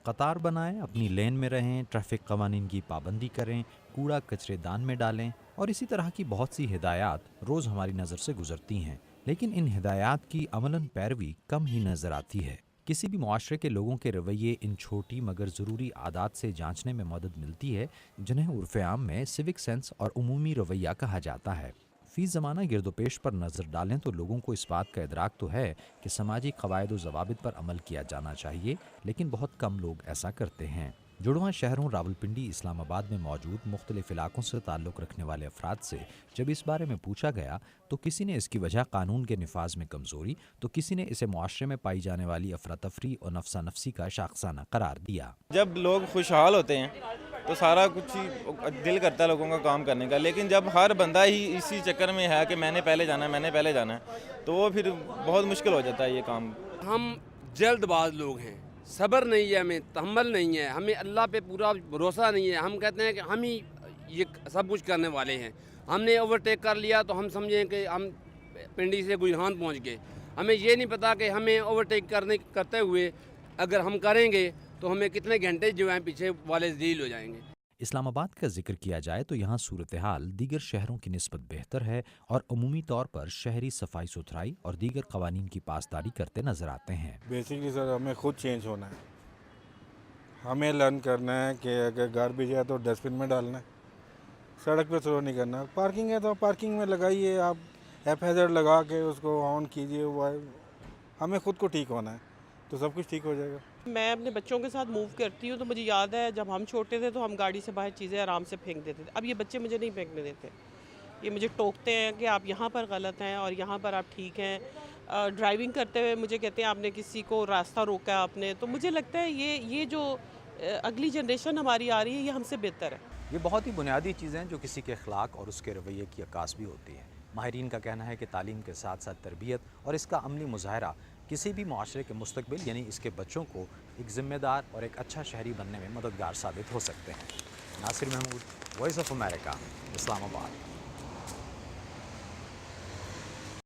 قطار بنائیں، اپنی لین میں رہیں، ٹریفک قوانین کی پابندی کریں، کوڑا کچرے دان میں ڈالیں اور اسی طرح کی بہت سی ہدایات روز ہماری نظر سے گزرتی ہیں، لیکن ان ہدایات کی عملاً پیروی کم ہی نظر آتی ہے۔ کسی بھی معاشرے کے لوگوں کے رویے ان چھوٹی مگر ضروری عادات سے جانچنے میں مدد ملتی ہے جنہیں عرف عام میں سیوک سینس اور عمومی رویہ کہا جاتا ہے۔ فی زمانہ گرد و پیش پر نظر ڈالیں تو لوگوں کو اس بات کا ادراک تو ہے کہ سماجی قواعد و ضوابط پر عمل کیا جانا چاہیے، لیکن بہت کم لوگ ایسا کرتے ہیں۔ جڑواں شہروں راولپنڈی، اسلام آباد میں موجود مختلف علاقوں سے تعلق رکھنے والے افراد سے جب اس بارے میں پوچھا گیا تو کسی نے اس کی وجہ قانون کے نفاذ میں کمزوری، تو کسی نے اسے معاشرے میں پائی جانے والی افراتفری اور نفسا نفسی کا شاخسانہ قرار دیا۔ جب لوگ خوشحال ہوتے ہیں تو سارا کچھ ہی دل کرتا ہے لوگوں کا کام کرنے کا، لیکن جب ہر بندہ ہی اسی چکر میں ہے کہ میں نے پہلے جانا ہے، میں نے پہلے جانا ہے، تو وہ پھر بہت مشکل ہو جاتا ہے یہ کام۔ ہم جلد باز لوگ ہیں، صبر نہیں ہے، ہمیں تحمل نہیں ہے، ہمیں اللہ پہ پورا بھروسہ نہیں ہے۔ ہم کہتے ہیں کہ ہم ہی یہ سب کچھ کرنے والے ہیں، ہم نے اوورٹیک کر لیا تو ہم سمجھیں کہ ہم پنڈی سے گجران پہنچ گئے۔ ہمیں یہ نہیں پتا کہ ہمیں اوورٹیک کرتے ہوئے اگر ہم کریں گے تو ہمیں کتنے گھنٹے جو ہیں پیچھے والے ذلیل ہو جائیں گے۔ اسلام آباد کا ذکر کیا جائے تو یہاں صورتحال دیگر شہروں کی نسبت بہتر ہے اور عمومی طور پر شہری صفائی ستھرائی اور دیگر قوانین کی پاسداری کرتے نظر آتے ہیں۔ بیسکلی سر ہمیں خود چینج ہونا ہے، ہمیں لرن کرنا ہے کہ اگر گاربیج ہے تو ڈسٹ بن میں ڈالنا ہے، سڑک پہ تھرو نہیں کرنا۔ پارکنگ ہے تو پارکنگ میں لگائیے، آپ ایف ہیزرڈ لگا کے اس کو آن کیجیے، ہمیں خود کو ٹھیک ہونا ہے تو سب کچھ ٹھیک ہو جائے گا۔ میں اپنے بچوں کے ساتھ موو کرتی ہوں تو مجھے یاد ہے جب ہم چھوٹے تھے تو ہم گاڑی سے باہر چیزیں آرام سے پھینک دیتے تھے۔ اب یہ بچے مجھے نہیں پھینکنے دیتے، یہ مجھے ٹوکتے ہیں کہ آپ یہاں پر غلط ہیں اور یہاں پر آپ ٹھیک ہیں۔ ڈرائیونگ کرتے ہوئے مجھے کہتے ہیں آپ نے کسی کو راستہ روکا آپ نے، تو مجھے لگتا ہے یہ جو اگلی جنریشن ہماری آ رہی ہے یہ ہم سے بہتر ہے۔ یہ بہت ہی بنیادی چیزیں جو کسی کے اخلاق اور اس کے رویے کی عکاس بھی ہوتی ہیں۔ ماہرین کا کہنا ہے کہ تعلیم کے ساتھ ساتھ تربیت اور اس کا عملی مظاہرہ کسی بھی معاشرے کے مستقبل یعنی اس کے بچوں کو ایک ذمہ دار اور ایک اچھا شہری بننے میں مددگار ثابت ہو سکتے ہیں۔ ناصر محمود، وائس آف امریکہ، اسلام آباد۔